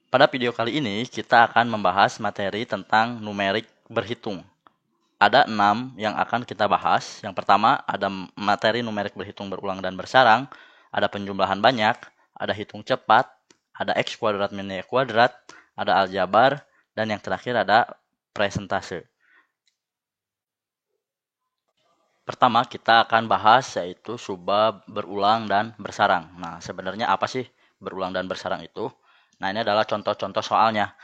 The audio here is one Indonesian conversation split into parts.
Pada video kali ini kita akan membahas materi tentang numerik berhitung. Ada 6 yang akan kita bahas. Yang pertama ada materi numerik berhitung berulang dan bersarang, ada penjumlahan banyak, ada hitung cepat, ada X kuadrat min Y kuadrat, ada aljabar, dan yang terakhir ada presentase. Pertama kita akan bahas yaitu subbab berulang dan bersarang. Nah, sebenarnya apa sih berulang dan bersarang itu? Nah, ini adalah contoh-contoh soalnya.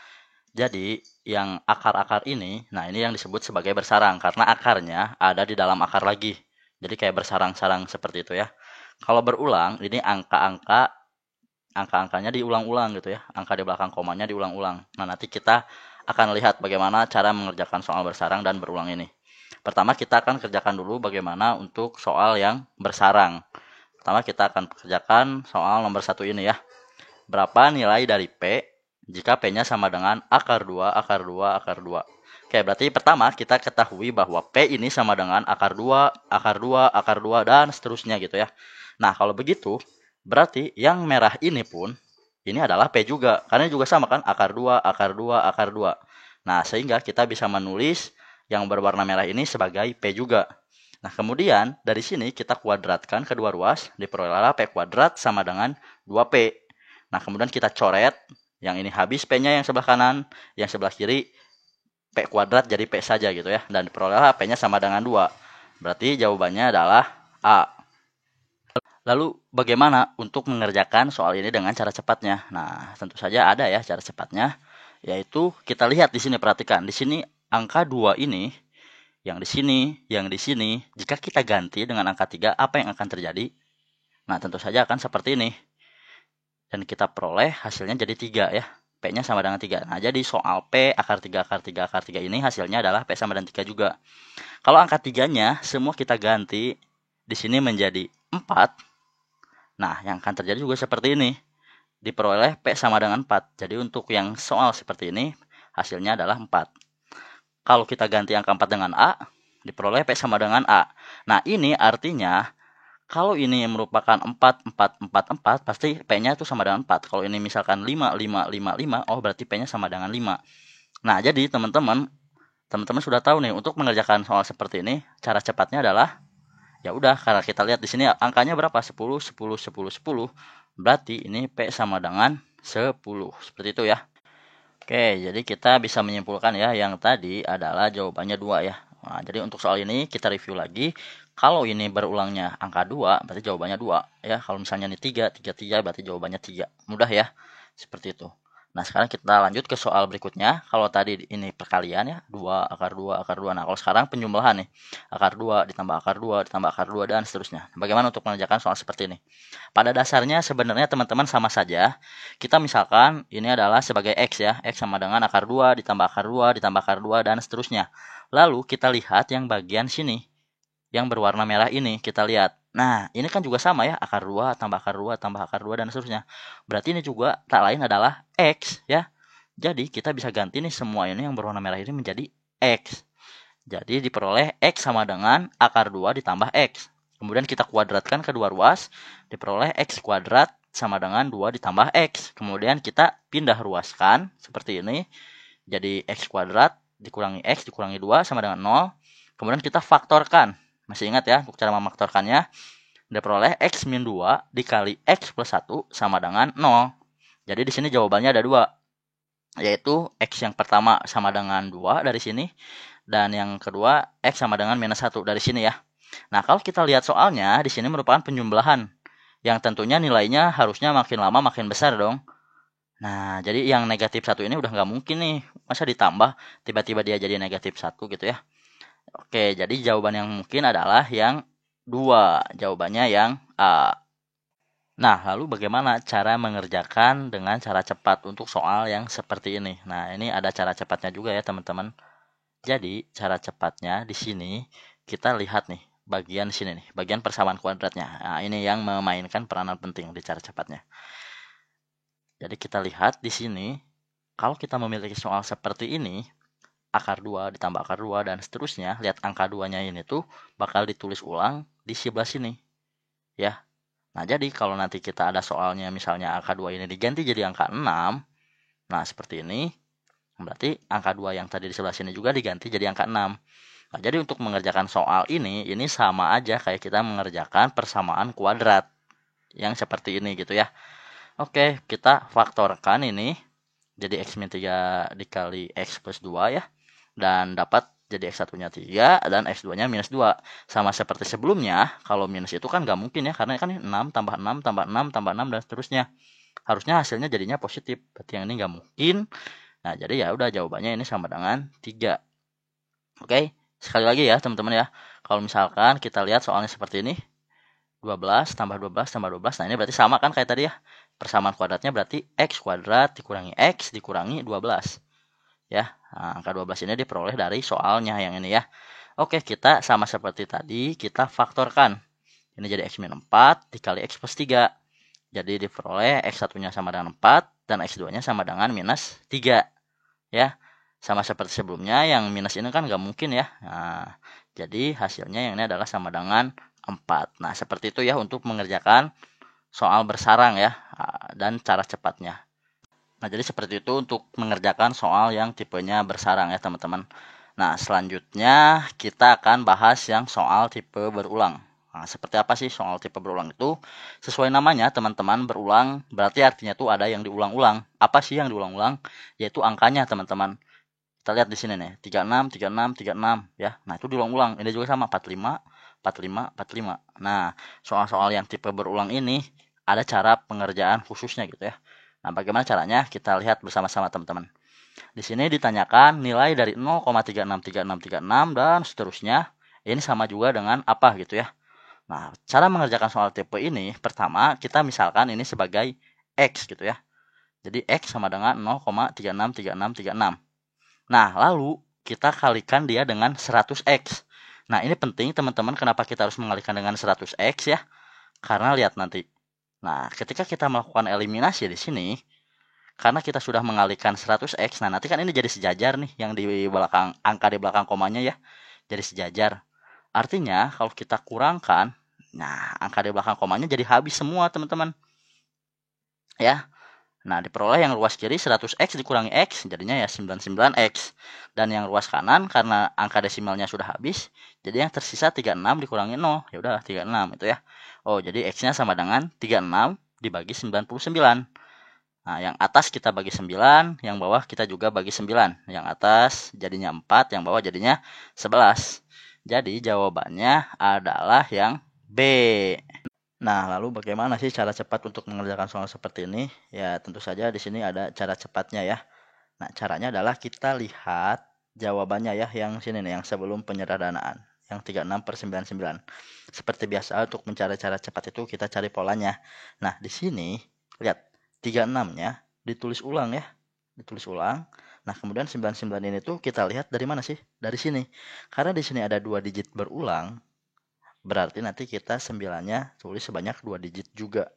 Jadi, yang akar-akar ini, nah ini yang disebut sebagai bersarang karena akarnya ada di dalam akar lagi. Jadi kayak bersarang-sarang seperti itu ya. Kalau berulang, ini angka-angkanya diulang-ulang gitu ya. Angka di belakang komanya diulang-ulang. Nah, nanti kita akan lihat bagaimana cara mengerjakan soal bersarang dan berulang ini. Pertama kita akan kerjakan dulu bagaimana untuk soal yang bersarang. Pertama kita akan kerjakan soal nomor 1 ini ya. Berapa nilai dari P jika P-nya sama dengan akar 2, akar 2, akar 2. Oke, berarti pertama kita ketahui bahwa P ini sama dengan akar 2, akar 2, akar 2, dan seterusnya gitu ya. Nah, kalau begitu, berarti yang merah ini pun, ini adalah P juga. Karena juga sama kan, akar 2, akar 2, akar 2. Nah, sehingga kita bisa menulis yang berwarna merah ini sebagai P juga. Nah, kemudian dari sini kita kuadratkan kedua ruas, diperolehlah P kuadrat sama dengan 2P. Nah, kemudian kita coret, yang ini habis P-nya yang sebelah kanan, yang sebelah kiri P kuadrat jadi P saja gitu ya. Dan diperolehlah P-nya sama dengan 2. Berarti jawabannya adalah A. Lalu bagaimana untuk mengerjakan soal ini dengan cara cepatnya? Nah, tentu saja ada ya cara cepatnya, yaitu kita lihat di sini, perhatikan. Di sini angka 2 ini, yang di sini, yang di sini, jika kita ganti dengan angka 3, apa yang akan terjadi? Nah, tentu saja akan seperti ini. Dan kita peroleh hasilnya jadi 3 ya. P-nya sama dengan 3. Nah, jadi soal P akar 3, akar 3, akar 3 ini hasilnya adalah P sama dengan 3 juga. Kalau angka 3-nya semua kita ganti di sini menjadi 4. Nah, yang akan terjadi juga seperti ini. Diperoleh P sama dengan 4. Jadi untuk yang soal seperti ini, hasilnya adalah 4. Kalau kita ganti angka 4 dengan A, diperoleh P sama dengan A. Nah, ini artinya kalau ini merupakan 4, 4, 4, 4, pasti P-nya itu sama dengan 4. Kalau ini misalkan 5, 5, 5, 5, oh berarti P-nya sama dengan 5. Nah, jadi teman-teman sudah tahu nih, untuk mengerjakan soal seperti ini, cara cepatnya adalah, ya udah, karena kita lihat di sini angkanya berapa? 10, 10, 10, 10. Berarti ini P sama dengan 10. Seperti itu ya. Oke, jadi kita bisa menyimpulkan ya, yang tadi adalah jawabannya 2 ya. Nah, jadi untuk soal ini kita review lagi. Kalau ini berulangnya angka 2, berarti jawabannya 2 ya. Kalau misalnya ini 3, 3, 3, berarti jawabannya 3. Mudah ya. Seperti itu. Nah, sekarang kita lanjut ke soal berikutnya. Kalau tadi ini perkalian ya, 2 akar 2 akar 2. Nah, kalau sekarang penjumlahan nih. Akar 2 ditambah akar 2 ditambah akar 2 dan seterusnya. Bagaimana untuk mengerjakan soal seperti ini? Pada dasarnya sebenarnya teman-teman sama saja. Kita misalkan ini adalah sebagai X ya. X sama dengan akar 2 ditambah akar 2 ditambah akar 2 dan seterusnya. Lalu kita lihat yang bagian sini. Yang berwarna merah ini kita lihat. Nah, ini kan juga sama ya, akar 2 tambah akar 2 tambah akar 2 dan seterusnya. Berarti ini juga tak lain adalah X ya. Jadi kita bisa ganti nih semua ini yang berwarna merah ini menjadi X. Jadi diperoleh X sama dengan akar 2 ditambah X. Kemudian kita kuadratkan kedua ruas, diperoleh X kuadrat sama dengan 2 ditambah X. Kemudian kita pindah ruaskan seperti ini. Jadi X kuadrat dikurangi X dikurangi 2 sama dengan 0. Kemudian kita faktorkan. Masih ingat ya untuk cara memfaktorkannya? Diperoleh X min 2 dikali X plus 1 sama dengan 0. Jadi di sini jawabannya ada 2. Yaitu X yang pertama sama dengan 2 dari sini. Dan yang kedua X sama dengan minus 1 dari sini ya. Nah, kalau kita lihat soalnya, di sini merupakan penjumlahan. Yang tentunya nilainya harusnya makin lama makin besar dong. Nah, jadi yang negatif 1 ini udah nggak mungkin nih. Masa ditambah, tiba-tiba dia jadi negatif 1 gitu ya. Oke, jadi jawaban yang mungkin adalah yang 2. Jawabannya yang A. Nah, lalu bagaimana cara mengerjakan dengan cara cepat untuk soal yang seperti ini? Nah, ini ada cara cepatnya juga ya, teman-teman. Jadi, cara cepatnya di sini kita lihat nih, bagian sini nih, bagian persamaan kuadratnya. Nah, ini yang memainkan peranan penting di cara cepatnya. Jadi kita lihat di sini, kalau kita memiliki soal seperti ini, akar 2 ditambah akar 2 dan seterusnya, lihat angka 2-nya ini tuh bakal ditulis ulang di sebelah sini. Ya. Nah, jadi kalau nanti kita ada soalnya misalnya angka 2 ini diganti jadi angka 6, Nah, seperti ini. Berarti angka 2 yang tadi di sebelah sini juga diganti jadi angka 6. Nah, jadi untuk mengerjakan soal ini sama aja kayak kita mengerjakan persamaan kuadrat yang seperti ini gitu ya. Oke, kita faktorkan ini jadi X-3 dikali X plus 2 ya. Dan dapat jadi X1-nya 3 dan X2-nya minus 2. Sama seperti sebelumnya, kalau minus itu kan nggak mungkin ya, karena kan 6 tambah 6 tambah 6 tambah 6 dan seterusnya. Harusnya hasilnya jadinya positif, berarti yang ini nggak mungkin. Nah, jadi ya udah jawabannya ini sama dengan 3. Oke, sekali lagi ya teman-teman ya. Kalau misalkan kita lihat soalnya seperti ini, 12 tambah 12 tambah 12. Nah, ini berarti sama kan kayak tadi ya. Persamaan kuadratnya berarti X kuadrat dikurangi X dikurangi 12. Ya, nah, angka 12 ini diperoleh dari soalnya yang ini ya. Oke, kita sama seperti tadi, kita faktorkan. Ini jadi X-4 dikali X plus 3. Jadi diperoleh X1-nya sama dengan 4 dan X2-nya sama dengan minus 3. Ya, sama seperti sebelumnya yang minus ini kan nggak mungkin ya. Nah, jadi hasilnya yang ini adalah sama dengan 4. Nah, seperti itu ya untuk mengerjakan soal bersarang ya, dan cara cepatnya. Nah, jadi seperti itu untuk mengerjakan soal yang tipenya bersarang ya teman-teman. Nah, selanjutnya kita akan bahas yang soal tipe berulang. Nah, seperti apa sih soal tipe berulang itu? Sesuai namanya teman-teman, berulang berarti artinya tuh ada yang diulang-ulang. Apa sih yang diulang-ulang? Yaitu angkanya teman-teman. Kita lihat di sini nih, 36, 36, 36 ya. Nah, itu diulang-ulang. Ini juga sama 45, 45, 45. Nah, soal-soal yang tipe berulang ini ada cara pengerjaan khususnya gitu ya. Nah, bagaimana caranya? Kita lihat bersama-sama teman-teman. Di sini ditanyakan nilai dari 0,363636 dan seterusnya. Ini sama juga dengan apa gitu ya. Nah, cara mengerjakan soal tipe ini, pertama kita misalkan ini sebagai X gitu ya. Jadi X sama dengan 0,363636. Nah, lalu kita kalikan dia dengan 100X. Nah, ini penting teman-teman, kenapa kita harus mengalikan dengan 100X ya? Karena lihat nanti. Nah, ketika kita melakukan eliminasi di sini, karena kita sudah mengalihkan 100X, nah nanti kan ini jadi sejajar nih, yang di belakang, angka di belakang komanya ya, jadi sejajar. Artinya, kalau kita kurangkan, nah angka di belakang komanya jadi habis semua teman-teman. Ya, nah diperoleh yang ruas kiri 100X dikurangi X, jadinya ya 99X. Dan yang ruas kanan, karena angka desimalnya sudah habis, jadi yang tersisa 36 dikurangi 0, ya udah 36 itu ya. Oh, jadi X-nya sama dengan 36 dibagi 99. Nah, yang atas kita bagi 9, yang bawah kita juga bagi 9. Yang atas jadinya 4, yang bawah jadinya 11. Jadi jawabannya adalah yang B. Nah, lalu bagaimana sih cara cepat untuk mengerjakan soal seperti ini? Ya, tentu saja di sini ada cara cepatnya ya. Nah, caranya adalah kita lihat jawabannya ya, yang sini nih, yang sebelum penyederhanaan. Yang 36/99. Seperti biasa untuk mencari cara cepat itu kita cari polanya. Nah, di sini lihat 36-nya ditulis ulang ya. Ditulis ulang. Nah, kemudian 99 ini tuh kita lihat dari mana sih? Dari sini. Karena di sini ada 2 digit berulang, berarti nanti kita 9-nya tulis sebanyak 2 digit juga.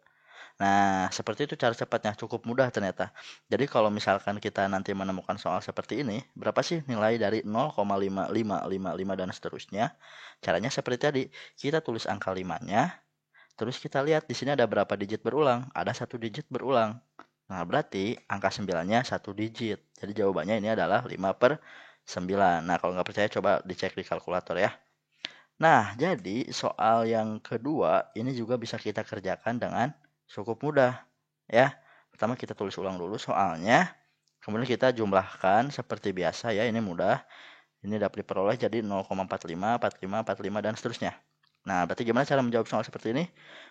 Nah, seperti itu cara cepatnya, cukup mudah ternyata. Jadi kalau misalkan kita nanti menemukan soal seperti ini, berapa sih nilai dari 0,5555 dan seterusnya? Caranya seperti tadi, kita tulis angka 5-nya, terus kita lihat di sini ada berapa digit berulang? Ada 1 digit berulang. Nah, berarti angka 9-nya 1 digit. Jadi jawabannya ini adalah 5/9. Nah, kalau nggak percaya coba dicek di kalkulator ya. Nah, jadi soal yang kedua ini juga bisa kita kerjakan dengan cukup mudah ya. Pertama kita tulis ulang dulu soalnya, kemudian kita jumlahkan seperti biasa ya, ini mudah. Ini dapat diperoleh jadi 0,45, 45, 45 dan seterusnya. Nah, berarti gimana cara menjawab soal seperti ini?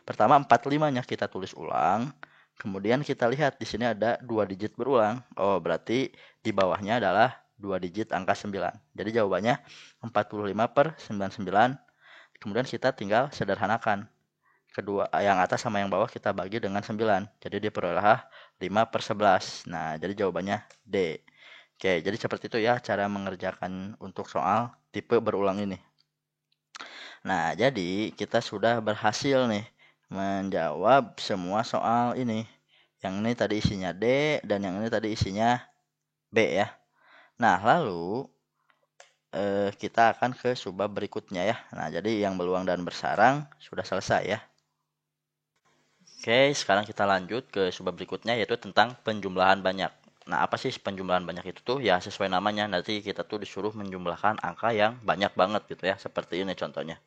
Pertama 45-nya kita tulis ulang, kemudian kita lihat di sini ada 2 digit berulang. Oh, berarti di bawahnya adalah 2 digit angka 9. Jadi jawabannya 45/99. Kemudian kita tinggal sederhanakan. Kedua, yang atas sama yang bawah kita bagi dengan 9. Jadi diperoleh 5/11. Nah, jadi jawabannya D. Oke, jadi seperti itu ya cara mengerjakan untuk soal tipe berulang ini. Nah, jadi kita sudah berhasil nih menjawab semua soal ini. Yang ini tadi isinya D dan yang ini tadi isinya B ya. Nah, lalu kita akan ke subbab berikutnya ya. Nah, jadi yang berulang dan bersarang sudah selesai ya. Oke, sekarang kita lanjut ke subbab berikutnya, yaitu tentang penjumlahan banyak. Nah, apa sih penjumlahan banyak itu tuh? Ya sesuai namanya, nanti kita tuh disuruh menjumlahkan angka yang banyak banget gitu ya, seperti ini contohnya.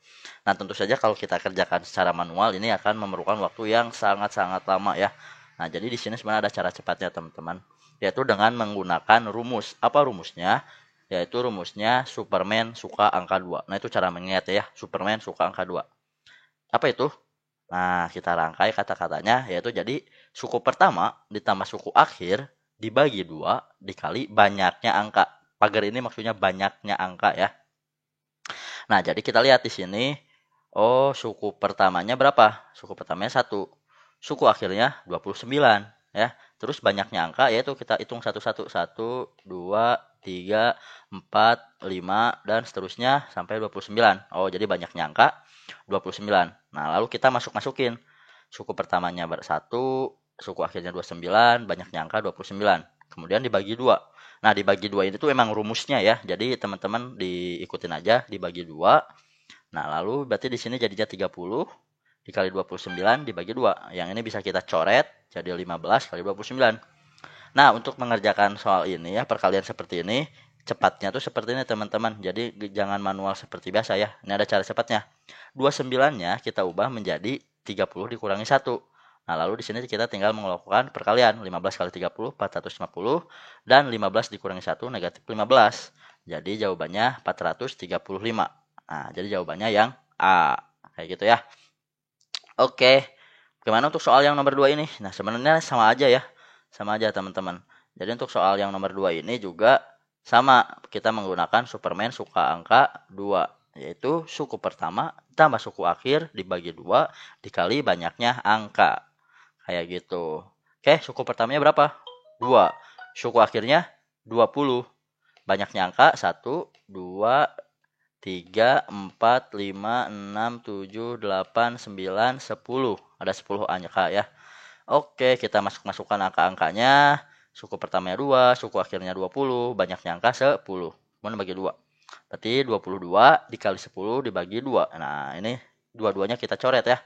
Nah, tentu saja kalau kita kerjakan secara manual ini akan memerlukan waktu yang sangat-sangat lama ya. Nah, jadi di sini sebenarnya ada cara cepatnya teman-teman, yaitu dengan menggunakan rumus. Apa rumusnya? Yaitu rumusnya Superman suka angka 2. Nah, itu cara mengingat ya, Superman suka angka 2. Apa itu? Nah, kita rangkai kata-katanya, yaitu jadi suku pertama ditambah suku akhir dibagi 2 dikali banyaknya angka. Pagar ini maksudnya banyaknya angka ya. Nah, jadi kita lihat di sini, oh suku pertamanya berapa? Suku pertamanya 1. Suku akhirnya 29 ya. Terus banyaknya angka yaitu kita hitung satu-satu. 1, 2, 3, 4, 5 dan seterusnya sampai 29. Oh, jadi banyaknya angka 29. Nah, lalu kita masukin. Suku pertamanya 1, suku akhirnya 29, banyaknya angka 29. Kemudian dibagi 2. Nah, dibagi 2 ini tuh emang rumusnya ya. Jadi teman-teman diikutin aja, dibagi 2. Nah, lalu berarti di sini jadinya 30 dikali 29 dibagi 2. Yang ini bisa kita coret jadi 15 kali 29. Nah, untuk mengerjakan soal ini ya, perkalian seperti ini, cepatnya tuh seperti ini teman-teman. Jadi jangan manual seperti biasa ya. Ini ada cara cepatnya. 29-nya kita ubah menjadi 30 dikurangi 1. Nah, lalu di sini kita tinggal melakukan perkalian. 15 kali 30, 450. Dan 15 dikurangi 1, negatif 15. Jadi jawabannya 435. Nah, jadi jawabannya yang A. Kayak gitu ya. Oke. Bagaimana untuk soal yang nomor 2 ini? Nah, sebenarnya sama aja ya. Sama aja teman-teman. Jadi untuk soal yang nomor 2 ini juga sama. Kita menggunakan Superman suka angka 2. Yaitu suku pertama tambah suku akhir dibagi 2 dikali banyaknya angka. Kayak gitu. Oke, suku pertamanya berapa? 2. Suku akhirnya 20. Banyaknya angka 1, 2, 3, 4, 5, 6, 7, 8, 9, 10. Ada 10 angka ya. Oke, kita masukkan angka-angkanya. Suku pertamanya 2, suku akhirnya 20, banyaknya angka 10. Kemudian bagi 2. Berarti 22 dikali 10 dibagi 2. Nah, ini dua-duanya kita coret ya.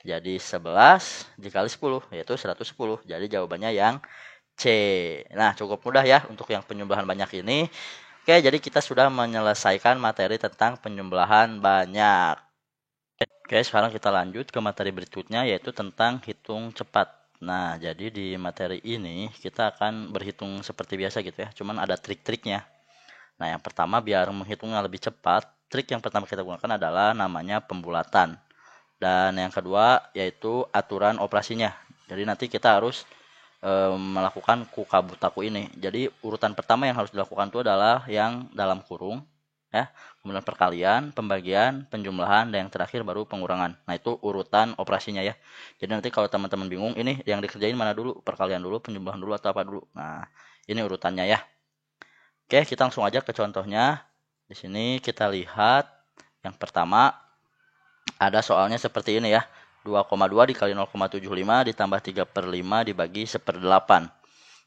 Jadi 11 dikali 10 yaitu 110. Jadi jawabannya yang C. Nah, cukup mudah ya untuk yang penjumlahan banyak ini. Oke, jadi kita sudah menyelesaikan materi tentang penjumlahan banyak. Oke, sekarang kita lanjut ke materi berikutnya yaitu tentang hitung cepat. Nah, jadi di materi ini kita akan berhitung seperti biasa gitu ya. Cuman ada trik-triknya. Nah, yang pertama biar menghitungnya lebih cepat, trik yang pertama kita gunakan adalah namanya pembulatan. Dan yang kedua yaitu aturan operasinya. Jadi nanti kita harus melakukan kukabutaku ini. Jadi urutan pertama yang harus dilakukan itu adalah yang dalam kurung ya, kemudian perkalian, pembagian, penjumlahan, dan yang terakhir baru pengurangan. Nah, itu urutan operasinya ya. Jadi nanti kalau teman-teman bingung ini yang dikerjain mana dulu, perkalian dulu, penjumlahan dulu atau apa dulu. Nah, ini urutannya ya. Oke, kita langsung aja ke contohnya. Di sini kita lihat yang pertama ada soalnya seperti ini ya. 2,2 dikali 0,75 ditambah 3/5 dibagi 1/8.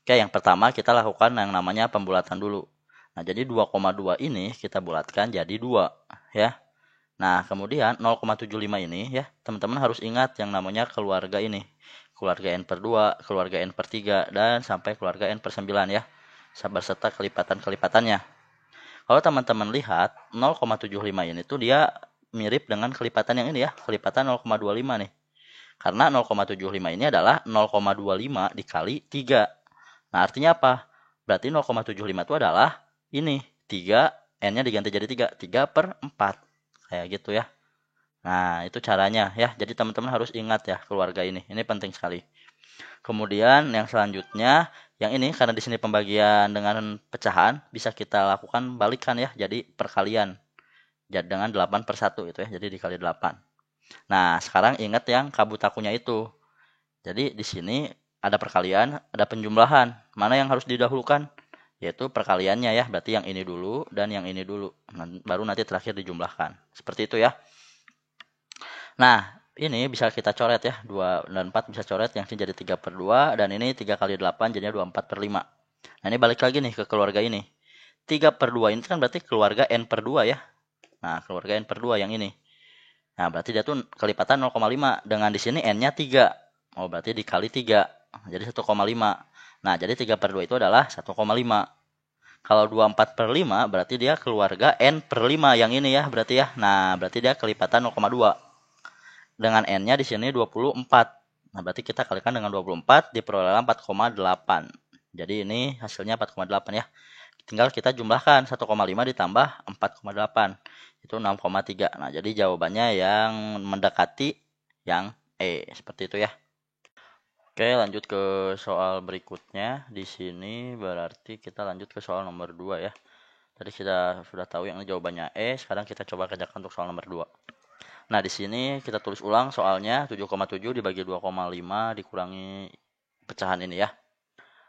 Oke, yang pertama kita lakukan yang namanya pembulatan dulu. Nah, jadi 2,2 ini kita bulatkan jadi 2 ya. Nah, kemudian 0,75 ini ya, teman-teman harus ingat yang namanya keluarga ini. Keluarga N/2, keluarga N/3, dan sampai keluarga N/9 ya. Beserta kelipatan-kelipatannya. Kalau teman-teman lihat 0,75 ini tuh dia mirip dengan kelipatan yang ini ya, kelipatan 0,25 nih. Karena 0,75 ini adalah 0,25 dikali 3. Nah, artinya apa? Berarti 0,75 itu adalah ini, 3, N-nya diganti jadi 3, 3/4. Kayak gitu ya. Nah, itu caranya ya. Jadi teman-teman harus ingat ya keluarga ini. Ini penting sekali. Kemudian yang selanjutnya, yang ini karena di sini pembagian dengan pecahan, bisa kita lakukan balikan ya. Jadi perkalian. Jadi dengan 8/1 itu ya. Jadi dikali 8. Nah, sekarang ingat yang kabutakunya itu. Jadi di sini ada perkalian, ada penjumlahan. Mana yang harus didahulukan? Yaitu perkaliannya ya. Berarti yang ini dulu dan yang ini dulu. Baru nanti terakhir dijumlahkan. Seperti itu ya. Nah, ini bisa kita coret ya. 2 dan 4 bisa coret. Yang ini jadi 3/2. Dan ini 3 kali 8 jadinya 24/5. Nah, ini balik lagi nih ke keluarga ini. 3/2 ini kan berarti keluarga N/2 ya. Nah, keluarga N/2 yang ini. Nah, berarti dia tuh kelipatan 0,5. Dengan di sini N-nya 3. Oh, berarti dikali 3. Jadi 1,5. Nah, jadi 3/2 itu adalah 1,5. Kalau 24/5 berarti dia keluarga N per 5 yang ini ya berarti ya. Nah, berarti dia kelipatan 0,2. Dengan N-nya di sini 24. Nah, berarti kita kalikan dengan 24 diperoleh 4,8. Jadi ini hasilnya 4,8 ya. Tinggal kita jumlahkan 1,5 ditambah 4,8. Itu 6,3. Nah, jadi jawabannya yang mendekati yang E. Seperti itu ya. Oke, lanjut ke soal berikutnya. Di sini berarti kita lanjut ke soal nomor 2 ya. Tadi kita sudah tahu yang jawabannya E, sekarang kita coba kerjakan untuk soal nomor 2. Nah, di sini kita tulis ulang soalnya 7,7 dibagi 2,5 dikurangi pecahan ini ya.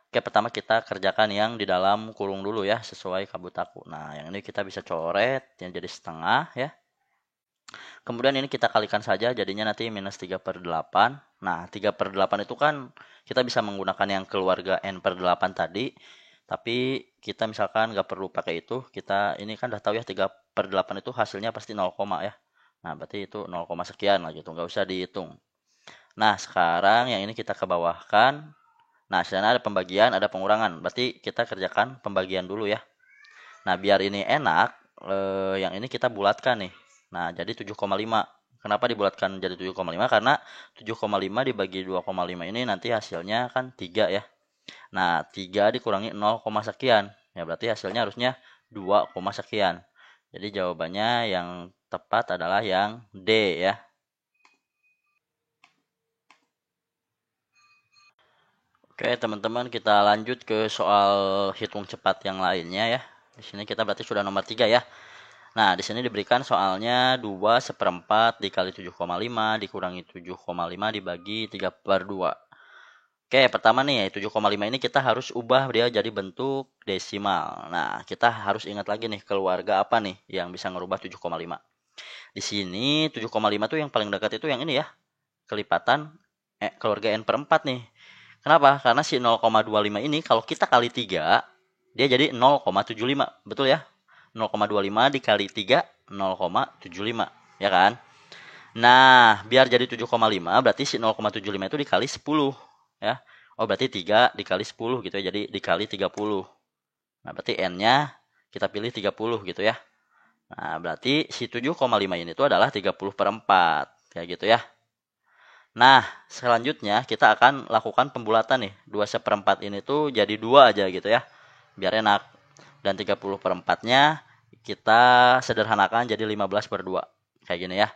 Oke, pertama kita kerjakan yang di dalam kurung dulu ya, sesuai kabutaku. Nah, yang ini kita bisa coret yang jadi setengah ya. Kemudian ini kita kalikan saja, jadinya nanti minus 3/8. Nah, 3/8 itu kan kita bisa menggunakan yang keluarga N/8 tadi. Tapi kita misalkan nggak perlu pakai itu. Kita ini kan udah tahu ya 3/8 itu hasilnya pasti 0, ya. Nah, berarti itu 0, sekian lah gitu. Nggak usah dihitung. Nah, sekarang yang ini kita ke bawahkan. Nah, sana ada pembagian, ada pengurangan. Berarti kita kerjakan pembagian dulu ya. Nah, biar ini enak, yang ini kita bulatkan nih. Nah, jadi 7,5. Kenapa dibulatkan jadi 7,5? Karena 7,5 dibagi 2,5 ini nanti hasilnya kan 3 ya. Nah, 3 dikurangi 0, sekian. Ya, berarti hasilnya harusnya 2, sekian. Jadi jawabannya yang tepat adalah yang D ya. Oke, teman-teman, kita lanjut ke soal hitung cepat yang lainnya ya. Di sini kita berarti sudah nomor 3 ya. Nah, di sini diberikan soalnya 2/4 dikali 7,5 dikurangi 7,5 dibagi 3/2. Oke, pertama nih 7,5 ini kita harus ubah dia jadi bentuk desimal. Nah, kita harus ingat lagi nih keluarga apa nih yang bisa ngerubah 7,5. Di sini 7,5 tuh yang paling dekat itu yang ini ya. Kelipatan keluarga N/4 nih. Kenapa? Karena si 0,25 ini kalau kita kali 3, dia jadi 0,75. Betul ya? 0,25 dikali 3, 0,75. Ya kan? Nah, biar jadi 7,5, berarti si 0,75 itu dikali 10. Ya. Oh, berarti 3 dikali 10 gitu ya. Jadi dikali 30. Nah, berarti N-nya kita pilih 30 gitu ya. Nah, berarti si 7,5 ini tuh adalah 30/4. Kayak gitu ya. Nah, selanjutnya kita akan lakukan pembulatan nih. 2/4 ini tuh jadi 2 aja gitu ya. Biar enak. Dan 30/4-nya kita sederhanakan jadi 15/2. Kayak gini ya.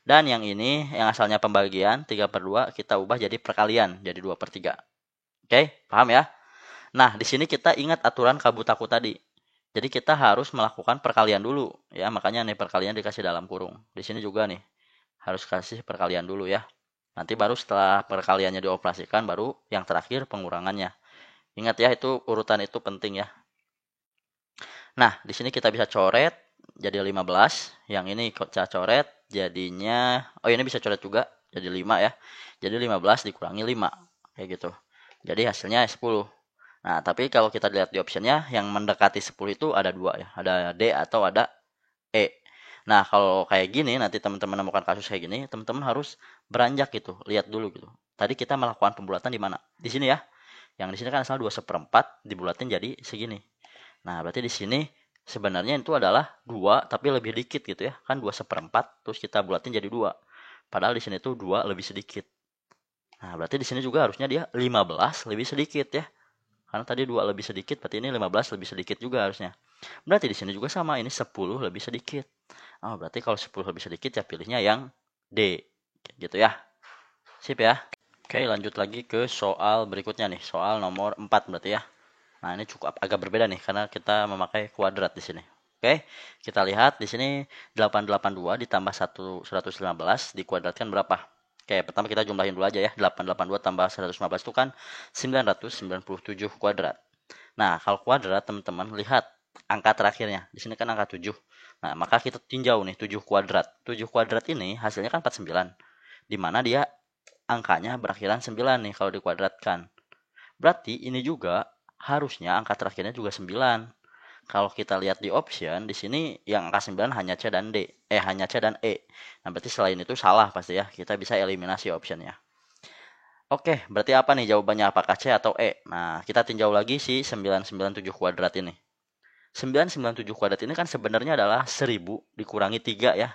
Dan yang ini, yang asalnya pembagian 3/2, kita ubah jadi perkalian. Jadi 2/3. Oke, paham ya? Nah, di sini kita ingat aturan kabutaku tadi. Jadi kita harus melakukan perkalian dulu. Ya, makanya nih perkalian dikasih dalam kurung. Di sini juga nih, harus kasih perkalian dulu ya. Nanti baru setelah perkaliannya dioperasikan, baru yang terakhir pengurangannya. Ingat ya, itu urutan itu penting ya. Nah, di sini kita bisa coret jadi 15. Yang ini kita coret jadinya, oh ini bisa coret juga jadi 5 ya. Jadi 15 dikurangi 5. Kayak gitu. Jadi hasilnya 10. Nah, tapi kalau kita lihat di optionnya, yang mendekati 10 itu ada 2 ya. Ada D atau ada E. Nah, kalau kayak gini, nanti teman-teman menemukan kasus kayak gini, teman-teman harus beranjak gitu, lihat dulu gitu. Tadi kita melakukan pembulatan di mana? Di sini ya. Yang di sini kan asal 2/4 dibulatin jadi segini. Nah, berarti di sini sebenarnya itu adalah 2 tapi lebih dikit gitu ya. Kan 2/4 terus kita bulatin jadi 2. Padahal di sini tuh 2 lebih sedikit. Nah, berarti di sini juga harusnya dia 15 lebih sedikit ya. Karena tadi 2 lebih sedikit, berarti ini 15 lebih sedikit juga harusnya. Berarti di sini juga sama, ini 10 lebih sedikit. Oh, berarti kalau 10 lebih sedikit ya pilihnya yang D. Gitu ya. Sip ya. Oke, lanjut lagi ke soal berikutnya nih. Soal nomor 4 berarti ya. Nah, ini cukup agak berbeda nih karena kita memakai kuadrat di sini. Oke, kita lihat di sini 882 ditambah 115 dikuadratkan berapa? Oke, pertama kita jumlahin dulu aja ya. 882 tambah 115 itu kan 997 kuadrat. Nah, kalau kuadrat teman-teman lihat angka terakhirnya. Di sini kan angka 7. Nah, maka kita tinjau nih 7 kuadrat. 7 kuadrat ini hasilnya kan 49. Di mana dia angkanya berakhiran 9 nih kalau dikuadratkan. Berarti ini juga harusnya angka terakhirnya juga 9. Kalau kita lihat di option, di sini yang angka 9 hanya C dan D. Hanya C dan E. Nah, berarti selain itu salah pasti ya. Kita bisa eliminasi optionnya. Oke, berarti apa nih jawabannya? Apakah C atau E? Nah, kita tinjau lagi si 997 kuadrat ini. 997 kuadrat ini kan sebenarnya adalah 1000 dikurangi 3 ya.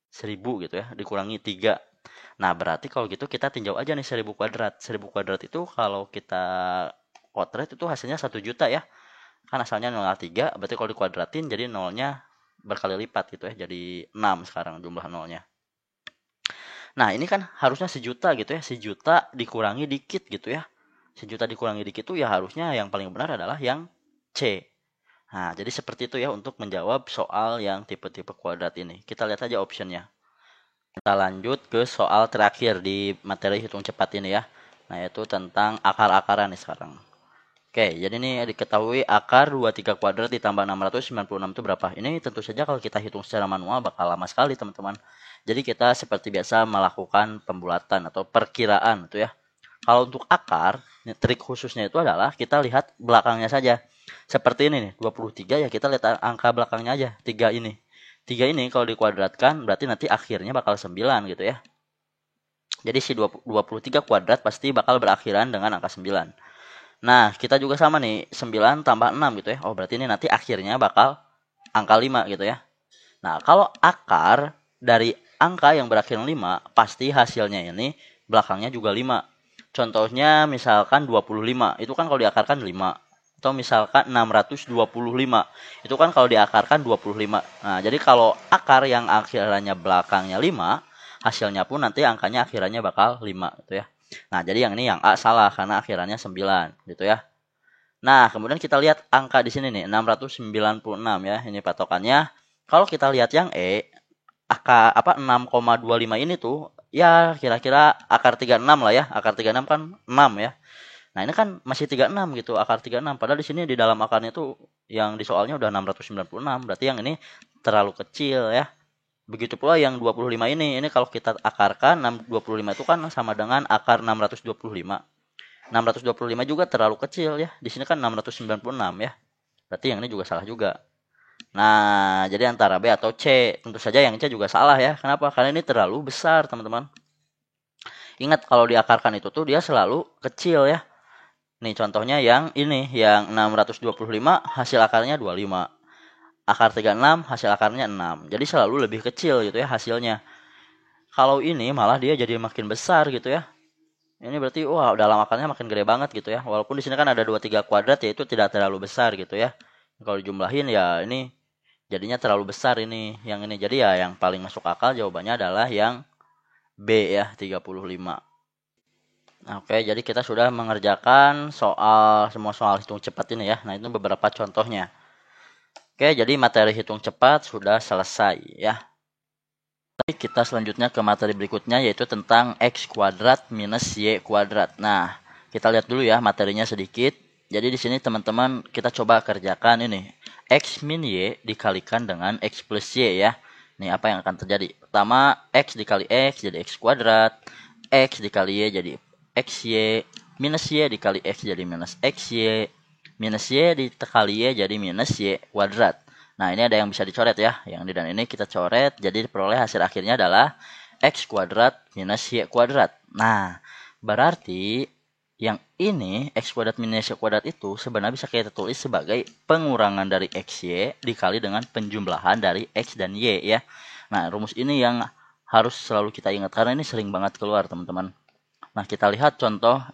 1000 gitu ya, dikurangi 3. Nah, berarti kalau gitu kita tinjau aja nih 1000 kuadrat. 1000 kuadrat itu kalau kita kotret itu hasilnya 1 juta ya. Kan asalnya 0,3, berarti kalau dikuadratin jadi nolnya berkali lipat gitu ya. Jadi 6 sekarang jumlah nolnya. Nah, ini kan harusnya sejuta gitu ya. Sejuta dikurangi dikit gitu ya. Sejuta dikurangi dikit itu ya harusnya yang paling benar adalah yang C. Nah, jadi seperti itu ya untuk menjawab soal yang tipe-tipe kuadrat ini. Kita lihat aja optionnya. Kita lanjut ke soal terakhir di materi hitung cepat ini ya. Nah, yaitu tentang akar-akaran nih sekarang. Oke, jadi ini diketahui akar 23 kuadrat ditambah 696 itu berapa? Ini tentu saja kalau kita hitung secara manual bakal lama sekali teman-teman. Jadi kita seperti biasa melakukan pembulatan atau perkiraan itu ya. Kalau untuk akar, trik khususnya itu adalah kita lihat belakangnya saja. Seperti ini nih, 23 ya kita lihat angka belakangnya aja, 3 ini. 3 ini kalau dikuadratkan berarti nanti akhirnya bakal 9 gitu ya. Jadi si 23 kuadrat pasti bakal berakhiran dengan angka 9. Nah, kita juga sama nih, 9 tambah 6 gitu ya. Oh, berarti ini nanti akhirnya bakal angka 5 gitu ya. Nah, kalau akar dari angka yang berakhir 5, pasti hasilnya ini belakangnya juga 5. Contohnya misalkan 25, itu kan kalau diakarkan 5. Atau misalkan 625, itu kan kalau diakarkan 25. Nah, jadi kalau akar yang akhirannya belakangnya 5, hasilnya pun nanti angkanya akhirannya bakal 5 gitu ya. Nah, jadi yang ini yang A salah karena akhirannya 9 gitu ya. Nah, kemudian kita lihat angka di sini nih, 696 ya. Ini patokannya. Kalau kita lihat yang E, angka 6,25 ini tuh ya kira-kira akar 36 lah ya. Akar 36 kan 6 ya. Nah, ini kan masih 36 gitu, akar 36. Padahal di sini di dalam akarnya tuh yang di soalnya udah 696. Berarti yang ini terlalu kecil ya. Begitu pula yang 25 ini kalau kita akarkan 625 itu kan sama dengan akar 625. 625 juga terlalu kecil ya. Di sini kan 696 ya. Berarti yang ini juga salah juga. Nah, jadi antara B atau C. Tentu saja yang C juga salah ya. Kenapa? Karena ini terlalu besar, teman-teman. Ingat kalau diakarkan itu tuh dia selalu kecil ya. Nih contohnya yang ini, yang 625 hasil akarnya 25. Akar 36 hasil akarnya 6. Jadi selalu lebih kecil gitu ya hasilnya. Kalau ini malah dia jadi makin besar gitu ya. Ini berarti wah dalam akarnya makin gede banget gitu ya. Walaupun di sini kan ada 23 kuadrat ya itu tidak terlalu besar gitu ya. Kalau dijumlahin ya ini jadinya terlalu besar ini yang ini. Jadi ya yang paling masuk akal jawabannya adalah yang B ya 35. Oke, jadi kita sudah mengerjakan semua soal hitung cepat ini ya. Nah, itu beberapa contohnya. Oke, jadi materi hitung cepat sudah selesai ya. Kita selanjutnya ke materi berikutnya yaitu tentang X kuadrat minus Y kuadrat. Nah, kita lihat dulu ya materinya sedikit. Jadi di sini teman-teman kita coba kerjakan ini. X min Y dikalikan dengan X plus Y ya. Nih apa yang akan terjadi? Pertama, X dikali X jadi X kuadrat. X dikali Y jadi XY. Minus Y dikali X jadi minus XY. Minus Y dikali Y jadi minus Y kuadrat. Nah, ini ada yang bisa dicoret ya. Yang di dan ini kita coret. Jadi diperoleh hasil akhirnya adalah X kuadrat minus Y kuadrat. Nah, berarti yang ini X kuadrat minus Y kuadrat itu sebenarnya bisa kita tulis sebagai pengurangan dari XY dikali dengan penjumlahan dari X dan Y ya. Nah, rumus ini yang harus selalu kita ingat karena ini sering banget keluar teman-teman. Nah, kita lihat contoh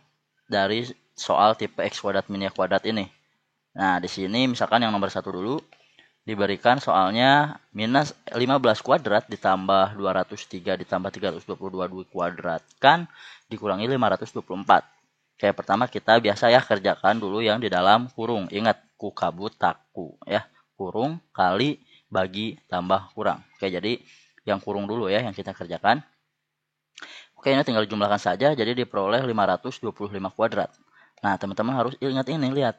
dari soal tipe X kuadrat minus Y kuadrat ini. Nah, di sini misalkan yang nomor 1 dulu. Diberikan soalnya minus 15 kuadrat ditambah 203 ditambah 322 dikuadratkan dikurangi 524. Kayak pertama kita biasa ya kerjakan dulu yang di dalam kurung. Ingat kukabutaku ya. Kurung kali bagi tambah kurang. Oke, jadi yang kurung dulu ya yang kita kerjakan. Oke, ini tinggal jumlahkan saja jadi diperoleh 525 kuadrat. Nah, teman-teman harus ingat ini, lihat.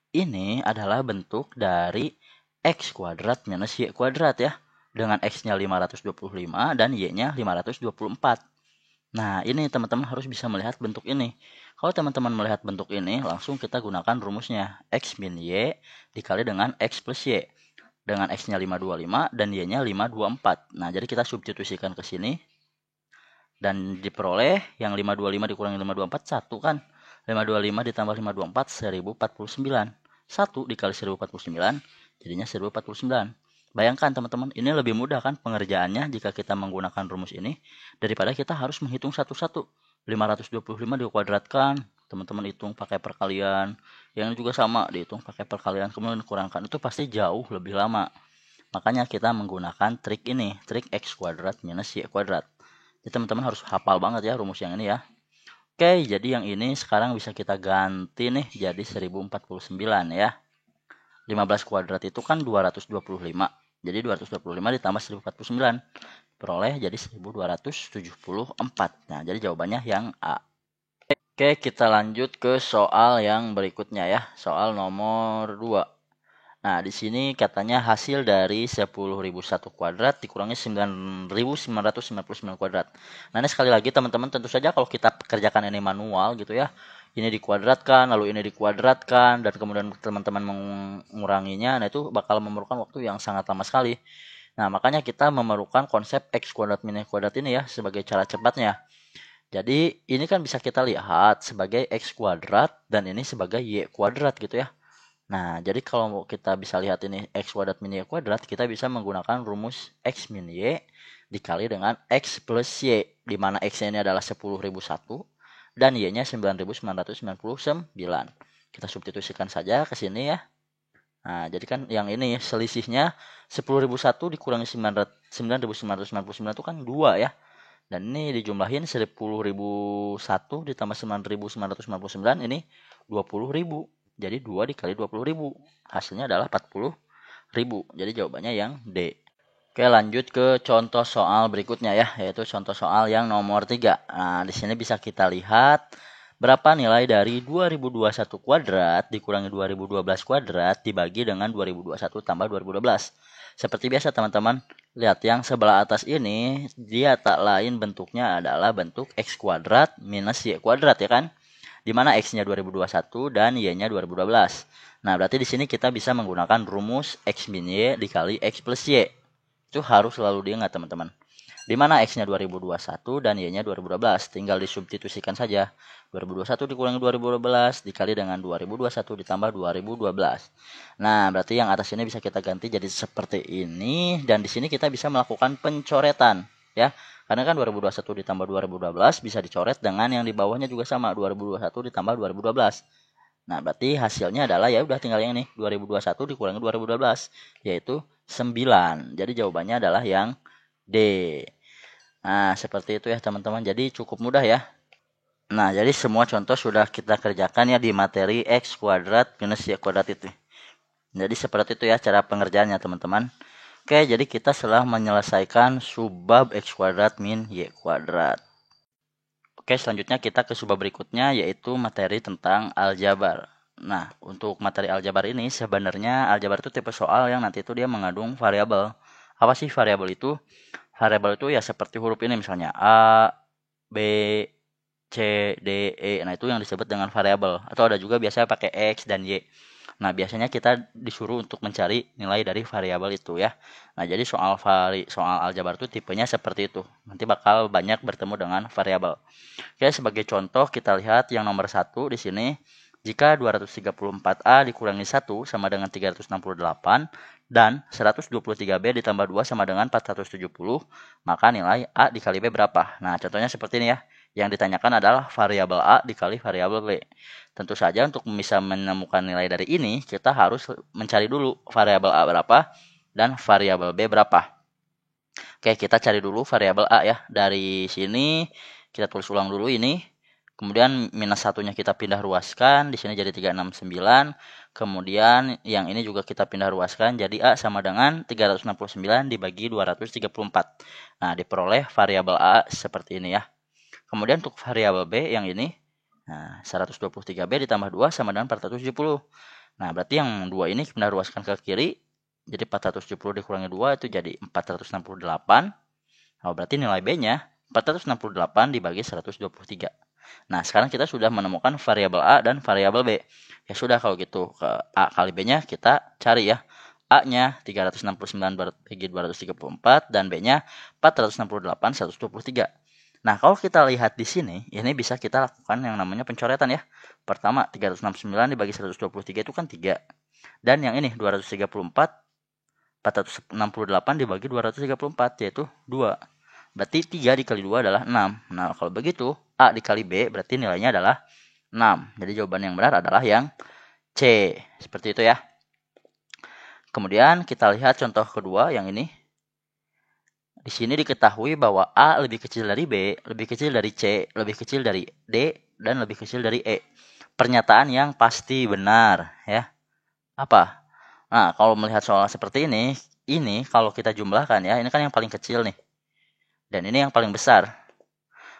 Ini adalah bentuk dari X kuadrat minus Y kuadrat ya. Dengan X-nya 525 dan Y-nya 524. Nah, ini teman-teman harus bisa melihat bentuk ini. Kalau teman-teman melihat bentuk ini, langsung kita gunakan rumusnya. X min Y dikali dengan X plus Y. Dengan X-nya 525 dan Y-nya 524. Nah, jadi kita substitusikan ke sini. Dan diperoleh yang 525 dikurangi 524, 1 kan. 525 ditambah 524, 1049. 1 dikali 1049, jadinya 1049. Bayangkan teman-teman, ini lebih mudah kan pengerjaannya jika kita menggunakan rumus ini daripada kita harus menghitung satu-satu. 525 dikuadratkan, teman-teman hitung pakai perkalian. Yang juga sama, dihitung pakai perkalian, kemudian dikurangkan. Itu pasti jauh lebih lama. Makanya kita menggunakan trik ini, trik x kuadrat minus y kuadrat. Jadi teman-teman harus hafal banget ya rumus yang ini ya. Oke, jadi yang ini sekarang bisa kita ganti nih jadi 1049 ya. 15 kuadrat itu kan 225. Jadi 225 ditambah 1049. Peroleh jadi 1274. Nah, jadi jawabannya yang A. Oke, kita lanjut ke soal yang berikutnya ya. Soal nomor 2. Nah, di sini katanya hasil dari 10.001 kuadrat dikurangi 9.999 kuadrat. Nah, ini sekali lagi teman-teman, tentu saja kalau kita kerjakan ini manual gitu ya, ini dikuadratkan, lalu ini dikuadratkan, dan kemudian teman-teman menguranginya, nah itu bakal memerlukan waktu yang sangat lama sekali. Nah, makanya kita memerlukan konsep x kuadrat minus kuadrat ini ya sebagai cara cepatnya. Jadi, ini kan bisa kita lihat sebagai x kuadrat dan ini sebagai y kuadrat gitu ya. Nah, jadi kalau kita bisa lihat ini x kuadrat min y kuadrat, kita bisa menggunakan rumus x min y dikali dengan x plus y, di mana x-nya ini adalah 10.001 dan y-nya 9.999. Kita substitusikan saja ke sini ya. Nah, jadi kan yang ini selisihnya 10.001 dikurangi 9.999 itu kan 2 ya. Dan ini dijumlahin 10.001 ditambah 9.999 ini 20.000. Jadi 2 dikali 20.000. Hasilnya adalah 40.000. Jadi jawabannya yang D. Oke, lanjut ke contoh soal berikutnya ya, yaitu contoh soal yang nomor 3. Nah, di sini bisa kita lihat berapa nilai dari 2021 kuadrat dikurangi 2012 kuadrat dibagi dengan 2021 tambah 2012. Seperti biasa teman-teman, lihat yang sebelah atas ini, dia tak lain bentuknya adalah bentuk x kuadrat minus y kuadrat ya kan? Di mana x-nya 2021 dan y-nya 2012. Nah, berarti di sini kita bisa menggunakan rumus x min y dikali x plus y. Itu harus selalu diingat teman-teman. Di mana x-nya 2021 dan y-nya 2012. Tinggal disubstitusikan saja. 2021 dikurangi 2012 dikali dengan 2021 ditambah 2012. Nah, berarti yang atas ini bisa kita ganti jadi seperti ini. Dan di sini kita bisa melakukan pencoretan. Ya, karena kan 2021 ditambah 2012 bisa dicoret dengan yang di bawahnya juga sama. 2021 ditambah 2012. Nah, berarti hasilnya adalah ya udah tinggal yang ini, 2021 dikurangi 2012, yaitu 9. Jadi jawabannya adalah yang D. Nah, seperti itu ya teman-teman. Jadi cukup mudah ya. Nah, jadi semua contoh sudah kita kerjakan ya di materi x kuadrat minus y kuadrat itu. Jadi seperti itu ya cara pengerjaannya teman-teman. Oke, jadi kita setelah menyelesaikan subbab x kuadrat min y kuadrat. Oke, selanjutnya kita ke subbab berikutnya yaitu materi tentang aljabar. Nah, untuk materi aljabar ini sebenarnya aljabar itu tipe soal yang nanti itu dia mengandung variabel. Apa sih variabel itu? Variabel itu ya seperti huruf ini misalnya A, B, C, D, E. Nah, itu yang disebut dengan variabel. Atau ada juga biasanya pakai X dan Y. Nah, biasanya kita disuruh untuk mencari nilai dari variabel itu ya. Nah, jadi soal aljabar itu tipenya seperti itu. Nanti bakal banyak bertemu dengan variabel. Oke, sebagai contoh kita lihat yang nomor 1 di sini. Jika 234A dikurangi 1 sama dengan 368 dan 123B ditambah 2 sama dengan 470, maka nilai A dikali B berapa? Nah, contohnya seperti ini ya. Yang ditanyakan adalah variabel A dikali variabel B. Tentu saja untuk bisa menemukan nilai dari ini, kita harus mencari dulu variabel A berapa dan variabel B berapa. Oke, kita cari dulu variabel A ya. Dari sini kita tulis ulang dulu ini. Kemudian minus satunya kita pindah ruaskan. Di sini jadi 369. Kemudian yang ini juga kita pindah ruaskan. Jadi A sama dengan 369 dibagi 234. Nah, diperoleh variabel A seperti ini ya. Kemudian untuk variabel B yang ini. Nah, 123B ditambah 2 sama dengan 470. Nah, berarti yang 2 ini pindah ruaskan ke kiri. Jadi 470 dikurangi 2 itu jadi 468. Nah, berarti nilai B-nya 468 dibagi 123. Nah, sekarang kita sudah menemukan variabel A dan variabel B. Ya sudah kalau gitu, ke A kali B-nya kita cari ya. A-nya 369 bagi 234 dan B-nya 468 123. Nah, kalau kita lihat di sini, ini bisa kita lakukan yang namanya pencoretan ya. Pertama, 369 dibagi 123 itu kan 3. Dan yang ini 234, 468 dibagi 234 yaitu 2. Berarti 3 dikali 2 adalah 6. Nah, kalau begitu, A dikali B berarti nilainya adalah 6. Jadi jawaban yang benar adalah yang C. Seperti itu ya. Kemudian kita lihat contoh kedua yang ini. Di sini diketahui bahwa A lebih kecil dari B, lebih kecil dari C, lebih kecil dari D, dan lebih kecil dari E. Pernyataan yang pasti benar ya. Apa? Nah, kalau melihat soal seperti ini kalau kita jumlahkan ya, ini kan yang paling kecil nih. Dan ini yang paling besar.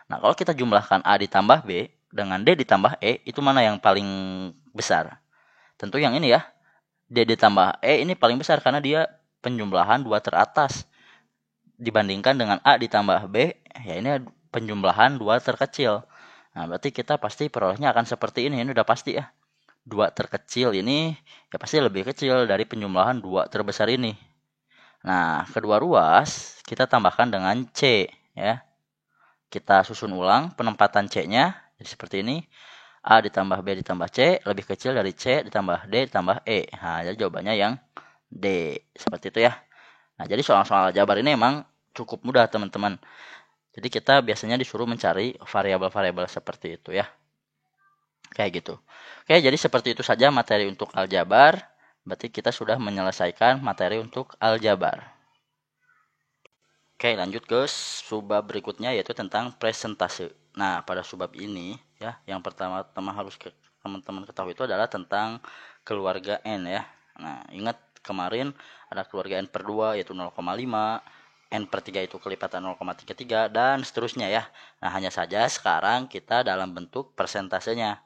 Nah, kalau kita jumlahkan A ditambah B dengan D ditambah E, itu mana yang paling besar? Tentu yang ini ya. D ditambah E ini paling besar karena dia penjumlahan dua teratas. Dibandingkan dengan A ditambah B, ya ini penjumlahan dua terkecil. Nah, berarti kita pasti perolehnya akan seperti ini udah pasti ya. Dua terkecil ini ya pasti lebih kecil dari penjumlahan dua terbesar ini. Nah, kedua ruas kita tambahkan dengan C ya. Kita susun ulang penempatan C-nya jadi seperti ini. A ditambah B ditambah C lebih kecil dari C ditambah D ditambah E. Nah, jadi jawabannya yang D. Seperti itu ya. Nah, jadi soal-soal jabar ini emang cukup mudah teman-teman. Jadi kita biasanya disuruh mencari variabel-variabel seperti itu ya. Kayak gitu. Oke, jadi seperti itu saja materi untuk aljabar. Berarti kita sudah menyelesaikan materi untuk aljabar. Oke, lanjut ke subbab berikutnya yaitu tentang presentase. Nah, pada subbab ini ya, yang pertama-tama harus teman-teman ketahui itu adalah tentang keluarga N ya. Nah, ingat kemarin ada keluarga N per 2 yaitu 0,5, N per 3 itu kelipatan 0,33 dan seterusnya ya. Nah, hanya saja sekarang kita dalam bentuk persentasenya.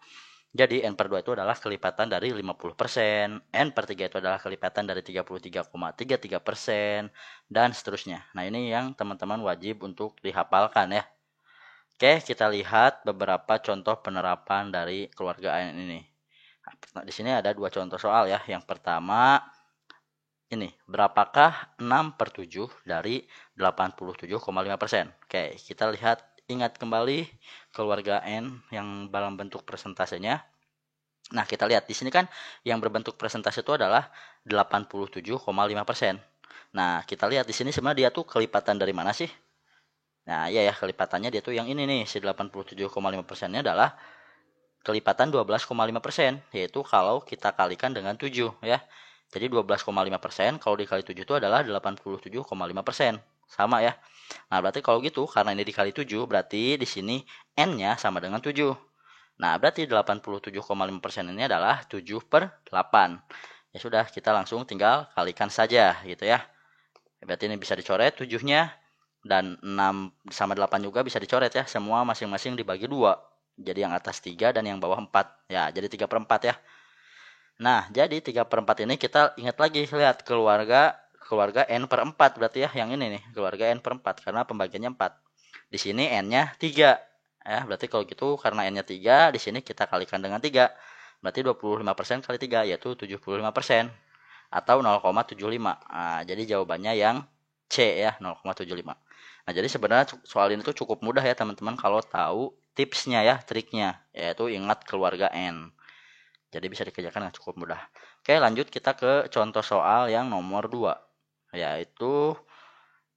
Jadi N per 2 itu adalah kelipatan dari 50%, N per 3 itu adalah kelipatan dari 33,33%, dan seterusnya. Nah, ini yang teman-teman wajib untuk dihafalkan ya. Oke, kita lihat beberapa contoh penerapan dari keluarga N ini. Nah, di sini ada dua contoh soal ya. Yang pertama, ini, berapakah 6 per 7 dari 87,5%? Oke, kita lihat, ingat kembali keluarga N yang dalam bentuk persentasenya. Nah, kita lihat di sini kan yang berbentuk persentase itu adalah 87,5%. Nah, kita lihat di sini sebenarnya dia tuh kelipatan dari mana sih? Nah, iya ya, kelipatannya dia tuh yang ini nih, si 87,5%-nya adalah kelipatan 12,5%, yaitu kalau kita kalikan dengan 7 ya. Jadi 12,5% kalau dikali 7 itu adalah 87,5%. Sama ya. Nah, berarti kalau gitu karena ini dikali 7 berarti di sini N-nya sama dengan 7. Nah, berarti 87,5% ini adalah 7 per 8. Ya sudah, kita langsung tinggal kalikan saja gitu ya. Berarti ini bisa dicoret 7-nya dan 6 sama 8 juga bisa dicoret ya. Semua masing-masing dibagi 2. Jadi yang atas 3 dan yang bawah 4. Ya, jadi 3 per 4 ya. Nah, jadi 3 per 4 ini kita ingat lagi, lihat keluarga N per 4 berarti ya, yang ini nih, keluarga N per 4 karena pembagiannya 4. Di sini N-nya 3. Ya, berarti kalau gitu karena N-nya 3, di sini kita kalikan dengan 3. Berarti 25% kali 3 yaitu 75% atau 0,75. Nah, jadi jawabannya yang C ya, 0,75. Nah, jadi sebenarnya soal ini tuh cukup mudah ya teman-teman kalau tahu tipsnya ya, triknya, yaitu ingat keluarga N. Jadi bisa dikerjakan dengan cukup mudah. Oke, lanjut kita ke contoh soal yang nomor 2. Yaitu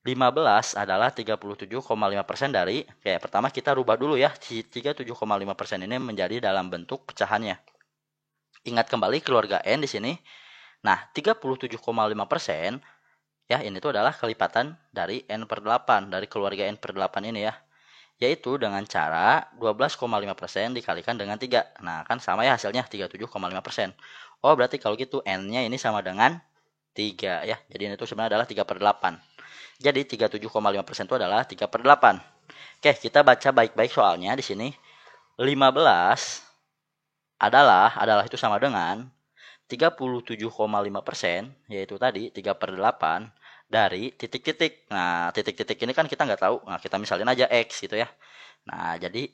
15 adalah 37,5% dari, pertama kita rubah dulu ya, 37,5% ini menjadi dalam bentuk pecahannya. Ingat kembali keluarga N di sini. Nah, 37,5% ya, ini tuh adalah kelipatan dari N per 8, dari keluarga N per 8 ini ya. Yaitu dengan cara 12,5% dikalikan dengan 3. Nah, kan sama ya hasilnya 37,5%. Oh, berarti kalau gitu N-nya ini sama dengan 3 ya. Jadi ini tuh sebenarnya adalah 3 per 8. Jadi 37,5% itu adalah 3 per 8. Oke, kita baca baik-baik soalnya di sini. 15 adalah itu sama dengan 37,5%, yaitu tadi 3 per 8 dari titik-titik. Nah, titik-titik ini kan kita nggak tahu. Nah, kita misalin aja X gitu ya. Nah, jadi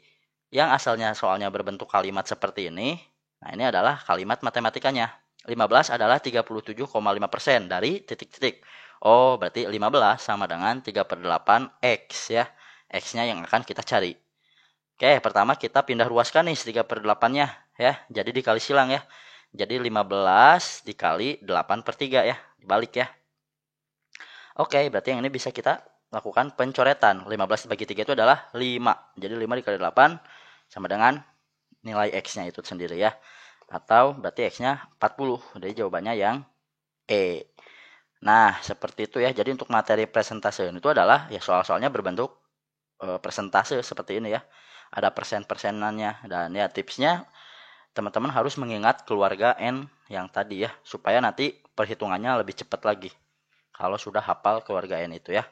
yang asalnya soalnya berbentuk kalimat seperti ini, nah ini adalah kalimat matematikanya. 15 adalah 37,5% dari titik-titik. Oh, berarti 15 sama dengan 3 per 8 X ya. X-nya yang akan kita cari. Oke, pertama kita pindah ruaskan nih 3/8-nya ya. Jadi dikali silang ya. Jadi 15 dikali 8/3 ya. Dibalik ya. Oke, berarti yang ini bisa kita lakukan pencoretan. 15 dibagi 3 itu adalah 5. Jadi 5 dikali 8 sama dengan nilai X-nya itu sendiri ya. Atau berarti X-nya 40. Jadi jawabannya yang E. Nah, seperti itu ya. Jadi untuk materi presentase itu adalah ya soal-soalnya berbentuk persentase seperti ini ya. Ada persen-persenannya dan ya tipsnya teman-teman harus mengingat keluarga N yang tadi ya supaya nanti perhitungannya lebih cepat lagi kalau sudah hafal keluarga N itu ya.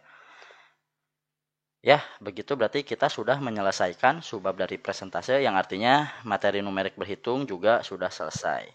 Ya, begitu berarti kita sudah menyelesaikan subbab dari presentase yang artinya materi numerik berhitung juga sudah selesai.